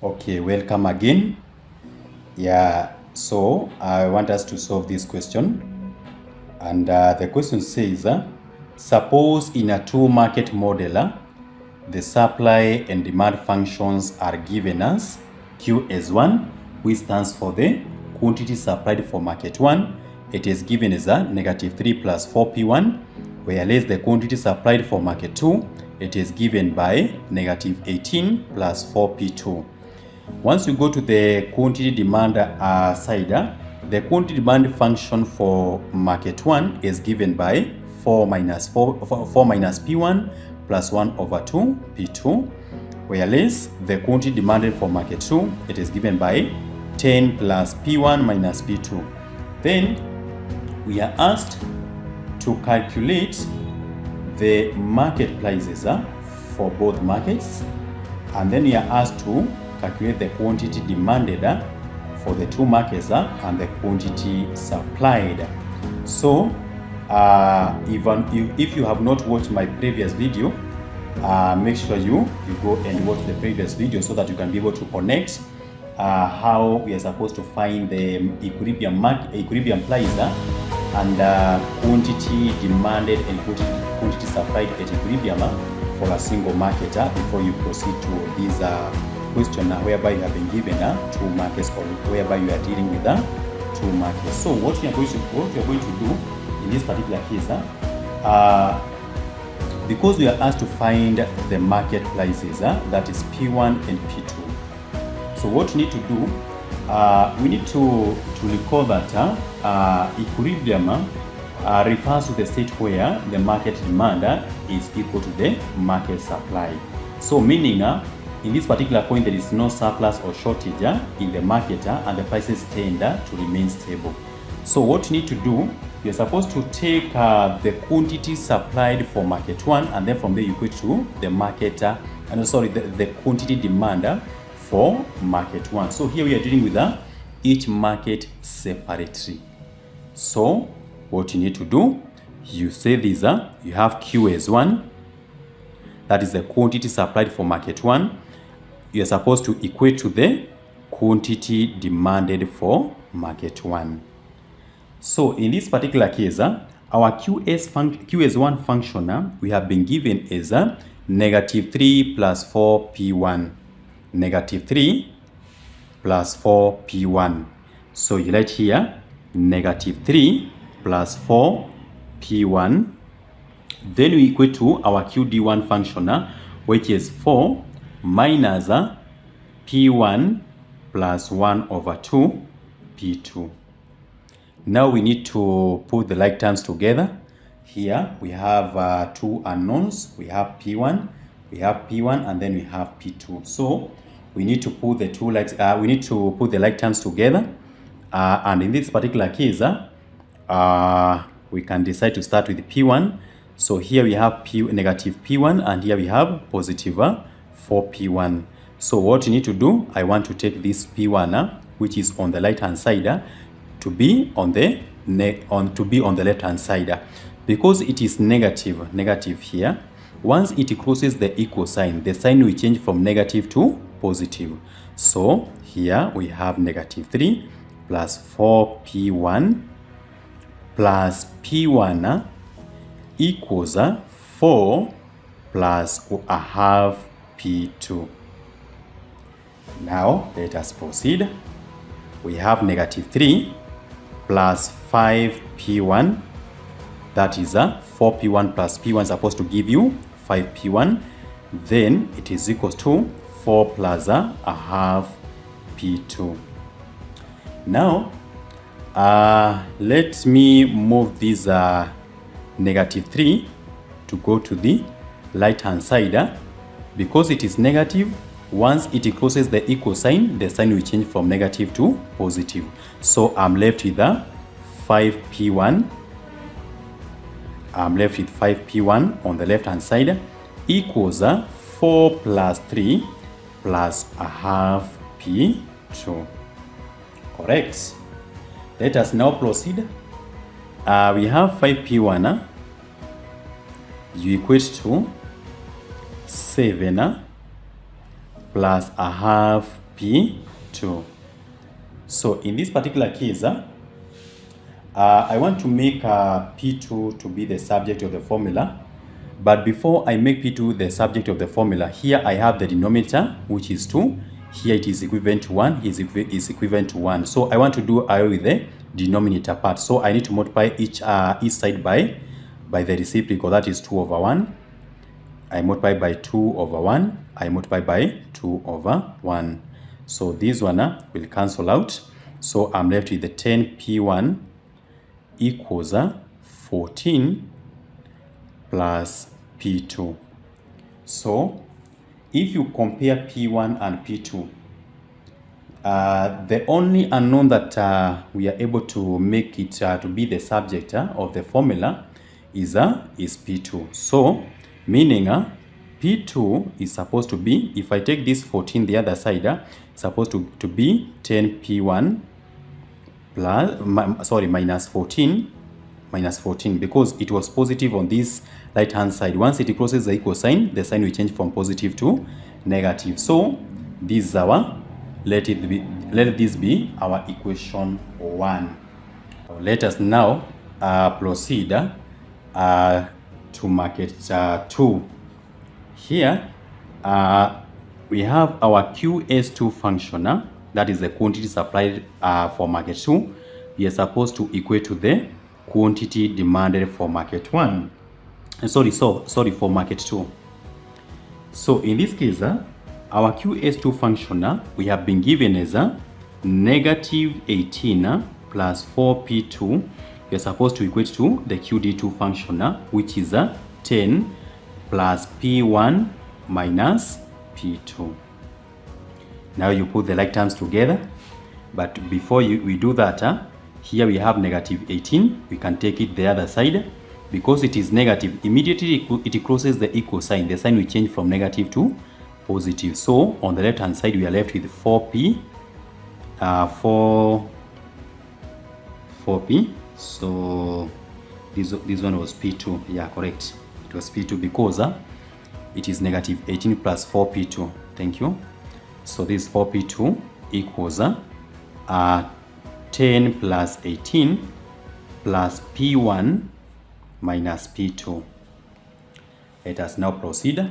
Okay, welcome again. Yeah, so I want us to solve this question. And the question says, suppose in a two-market model, the supply and demand functions are given as Q as 1, which stands for the quantity supplied for market 1. It is given as a negative 3 plus 4P1, whereas the quantity supplied for market 2, it is given by negative 18 plus 4P2. Once you go to the quantity demand side, the quantity demand function for market 1 is given by 4 minus P1 plus 1 over 2 P2, whereas the quantity demanded for market 2, it is given by 10 plus P1 minus P2. Then we are asked to calculate the market prices for both markets, and then we are asked to calculate the quantity demanded for the two markets and the quantity supplied. So if you have not watched my previous video, make sure you go and watch the previous video so that you can be able to connect how we are supposed to find the equilibrium price and quantity demanded and quantity supplied at equilibrium for a single market before you proceed to this question whereby you have been given two markets, or whereby you are dealing with two markets. So what you are going to do in this particular case, because we are asked to find the market prices, that is P1 and P2. So what we need to do, we need to recall that equilibrium refers to the state where the market demand is equal to the market supply. So meaning in this particular point there is no surplus or shortage in the market and the prices tend to remain stable. So what you need to do, you're supposed to take the quantity supplied for market 1, and then from there you equate to the market the quantity demand for market 1. So here we are dealing with each market separately. So what you need to do, you say this, you have Q as 1, that is the quantity supplied for market 1. You are supposed to equate to the quantity demanded for market 1. So in this particular case, our Q as 1 function we have been given is negative 3 plus 4P1. Negative 3 plus 4P1. So you write here negative 3 plus 4P1. Then we equate to our QD1 function, which is 4 minus P1 plus 1 over 2 P2. Now we need to put the like terms together. Here we have two unknowns. We have P1, and then we have P2. So we need to put the the like terms together. And in this particular case, we can decide to start with P1. So here we have negative P1, and here we have positive 4P1. So what you need to do, I want to take this P1 which is on the right hand side to be on the left hand side, because it is negative here. Once it crosses the equal sign, the sign will change from negative to positive. So here we have negative 3 plus 4P1 plus P1 equals 4 plus a half P2. Now let us proceed. We have negative 3 plus 5P1, that is 4P1 plus P1 is supposed to give you 5P1. Then it is equals to 4 plus a half P2. Now let me move this negative 3 to go to the right hand side, because it is negative. Once it crosses the equal sign, the sign will change from negative to positive. So I'm left with 5P1. I'm left with 5P1 on the left hand side equals 4 plus 3 plus a half P2. Correct. Let us now proceed. We have 5P1. You equate to 7 plus a half P2. So in this particular case, I want to make P2 to be the subject of the formula. But before I make P2 the subject of the formula, here I have the denominator, which is 2. Here it is equivalent to 1, is equivalent to 1. So I want to do away with the denominator part. So I need to multiply each side by the reciprocal, that is 2 over 1. I multiply by 2 over 1. I multiply by 2 over 1. So this one will cancel out. So I'm left with the 10P1 equals 14 plus P2. So if you compare P1 and P2, the only unknown that we are able to make it to be the subject of the formula is P2. So meaning P2 is supposed to be, if I take this 14 the other side, it's supposed to be 10P1 plus, minus 14, because it was positive on this right hand side. Once it crosses the equal sign, the sign will change from positive to negative. So this is our, let this be our equation 1. Let us now proceed to market 2. Here we have our QS2 function, that is the quantity supplied for market 2. We are supposed to equate to the quantity demanded for market 1. Sorry, for market 2. So in this case, our QS2 function we have been given as negative 18 plus 4P2. We are supposed to equate to the QD2 function, which is 10 plus P1 minus P2. Now you put the like terms together, but before we do that, here we have negative 18. We can take it the other side. Because it is negative, immediately it crosses the equal sign. The sign will change from negative to positive. So on the left hand side, we are left with 4P. 4P. So this one was P2. Yeah, correct. It was P2 because it is negative 18 plus 4P2. Thank you. So this 4P2 equals 10 plus 18 plus P1 minus P2. Let us now proceed.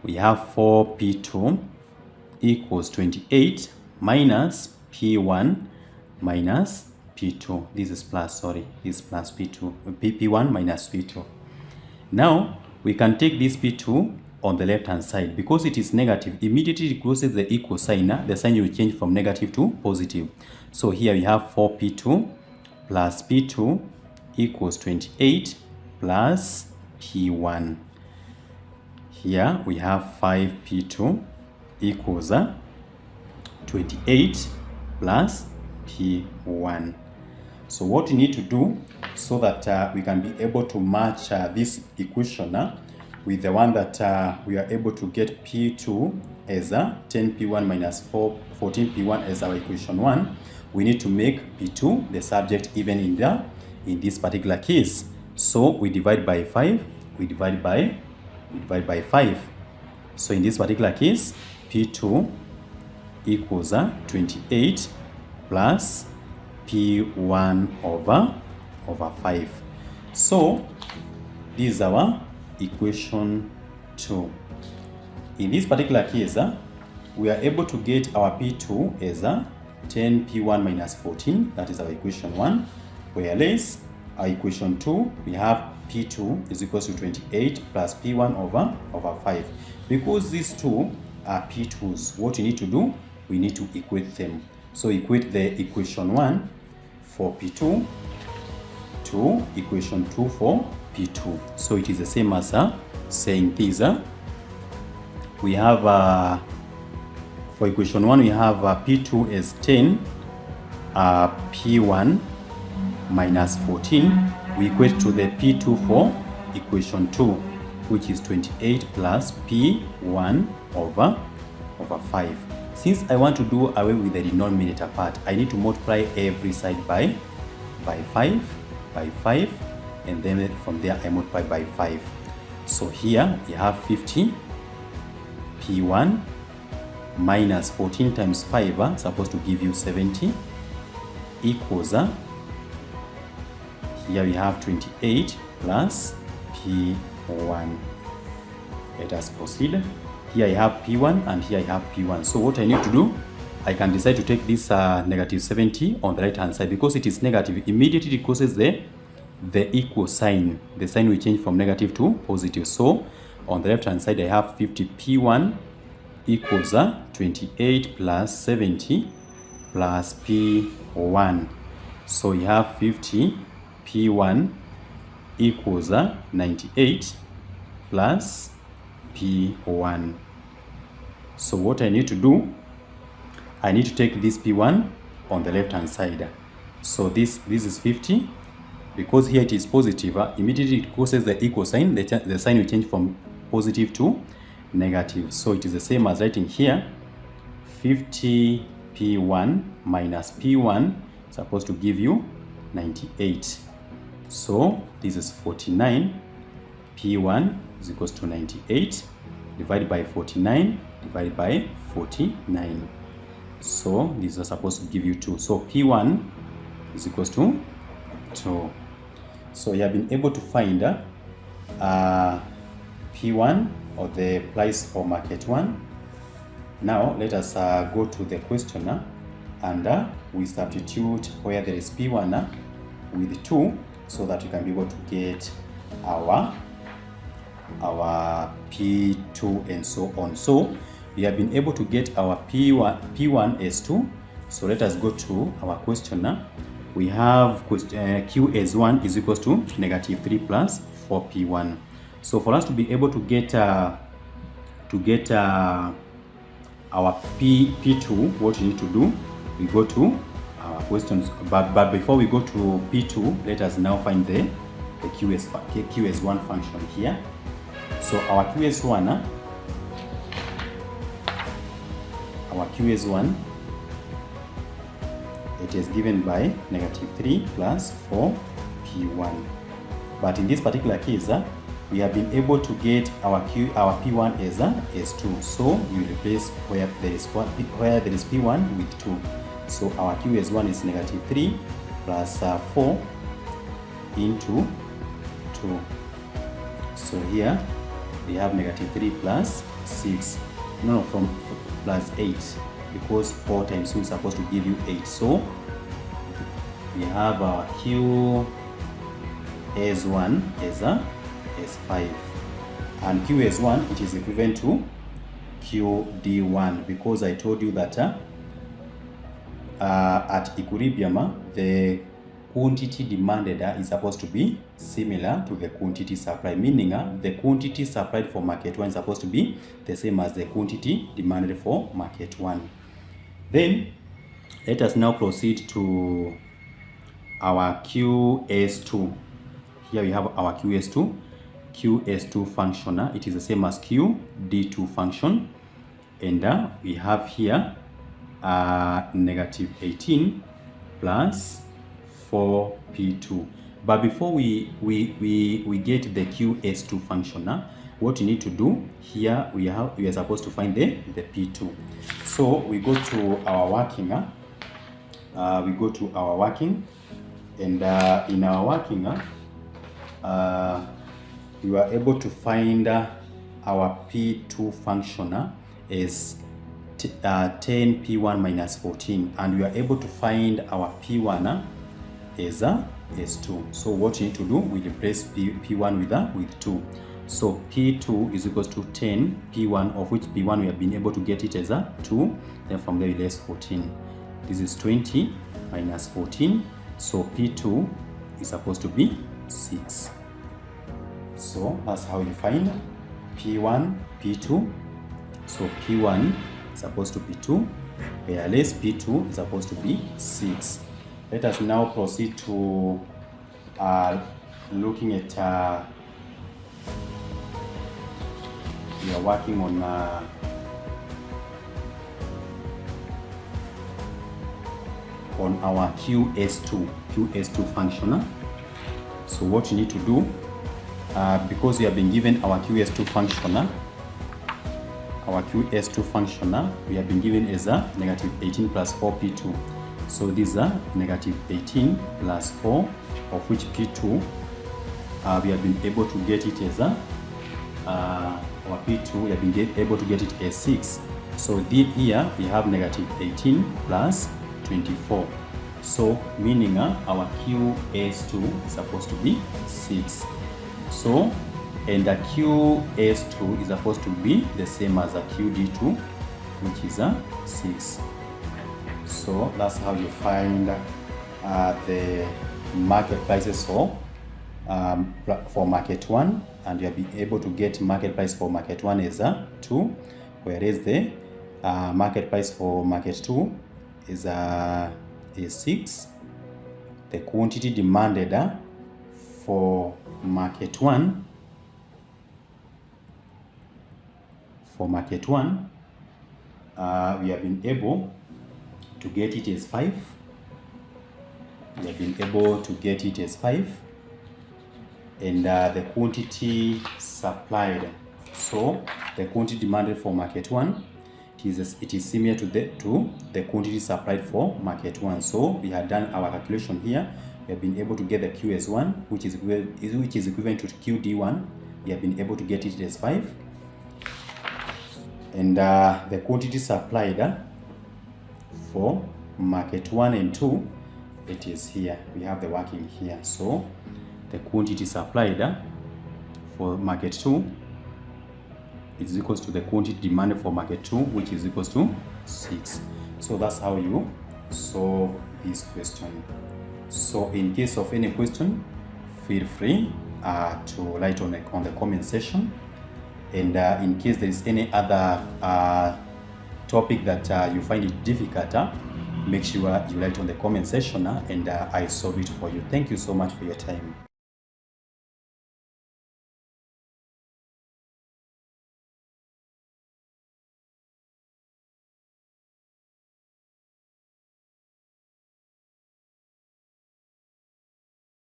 We have 4P2 equals 28 minus P1 minus P2. This is plus, this is plus P2. P1 minus P2. Now we can take this P2 on the left hand side. Because it is negative, immediately it crosses the equal sign. The sign will change from negative to positive. So here we have 4P2 plus P2 equals 28 plus P1. Here we have 5P2 equals 28 plus P1. So what we need to do so that we can be able to match this equation with the one that we are able to get P2 as 10P1 minus 14P1 as our equation 1, we need to make P2 the subject even in this particular case. So we divide by 5, we divide by 5. So in this particular case, P2 equals 28 plus P1 over 5. So this is our equation 2. In this particular case, we are able to get our P2 as 10P1 minus 14, that is our equation 1, whereas our equation 2, we have P2 is equal to 28 plus P1 over 5. Because these two are P2s, what you need to do, we need to equate them. So equate the equation 1 for P2 to equation 2 for P2. So it is the same as saying this. We have, for equation 1, we have P2 as 10, P1 minus 14. We equate to the P2 for equation 2, which is 28 plus P1 over 5. Since I want to do away with the denominator part, I need to multiply every side by 5, and then from there I multiply by 5. So here we have 50 P1 minus 14 times 5 supposed to give you 70 equals here we have 28 plus P1. Let us proceed. Here I have P1 and here I have P1. So what I need to do, I can decide to take this negative 70 on the right hand side. Because it is negative, immediately it crosses the equal sign. The sign will change from negative to positive. So on the left hand side I have 50 P1 equals 28 plus 70 plus P1. So you have 50 P1 equals 98 plus P1. So what I need to do, I need to take this P1 on the left hand side. So this is 50. Because here it is positive, immediately it crosses the equal sign, the sign will change from positive to negative. So it is the same as writing here 50 P1 minus P1 supposed to give you 98. So this is 49 P1 is equals to 98 divided by 49 divided by 49. So this is supposed to give you 2. So P1 is equals to 2. So you have been able to find P1 or the price for market 1. Now let us go to the questioner and we substitute where there is P1 with 2 so that we can be able to get our P2 and so on. So we have been able to get our P1 as 2. So let us go to our questioner. We have Q as 1 is equals to negative 3 plus 4P1. So for us to be able to get our P2, what we need to do, we go to our questions. But before we go to P2, let us now find the QS1 function here. So our QS1, it is given by negative 3 plus 4P1. But in this particular case, we have been able to get our P1 as 2. So we replace where there is P1 with 2. So our QS1 is negative 3 plus 4 into 2. So here we have negative 3 plus 6. No, from plus 8. Because 4 times 2 is supposed to give you 8. So we have our Q S1 as 5. And Q S1, it is equivalent to Q D1, because I told you that at equilibrium, the quantity demanded is supposed to be similar to the quantity supplied, meaning the quantity supplied for market 1 is supposed to be the same as the quantity demanded for market 1. Then let us now proceed to our QS2. Here we have our QS2 function. It is the same as QD2 function, and we have here negative 18 plus 4P2. But before we get the QS2 function, what you need to do here, we are supposed to find the P2. So we go to our working. And in our working, we were able to find our P2 function is 10 P1 minus 14, and we are able to find our P1 is 2. So what you need to do, we replace P1 with 2. So P2 is equals to 10 P1, of which P1 we have been able to get it as 2. Then from there we less 14. This is 20 minus 14. So P2 is supposed to be 6. So that's how you find P1, P2. So P1 is supposed to be 2, whereas P2 is supposed to be 6. Let us now proceed to looking at we are working on our QS2 function. So what you need to do, because we have been given our QS2 function, our our QS2 function, we have been given as a negative 18 plus 4 P2. So these are negative 18 plus 4, of which P2, we have been able to get it as a, our P2, we have been able to get it as 6. So here we have negative 18 plus 24. So meaning our QS2 is supposed to be 6. So, and the QS2 is supposed to be the same as a QD2, which is a 6. So that's how you find the market prices for market 1, and you'll be able to get market price for market 1 is 2, whereas the market price for market 2 is 6. The quantity demanded for market 1 we have been able to get it as 5. We have been able to get it as 5, and the quantity supplied, so the quantity demanded for market 1, it is similar to the quantity supplied for market 1. So we have done our calculation here. We have been able to get the QS1, which is equivalent to QD1. We have been able to get it as 5, and the quantity supplied for market 1 and 2, it is here. We have the working here. So the quantity supplied for market 2 is equals to the quantity demanded for market 2, which is equals to 6. So that's how you solve this question. So in case of any question, feel free to write on the comment section, and in case there is any other topic that you find it difficult, make sure you write on the comment section, and I solve it for you. Thank you so much for your time.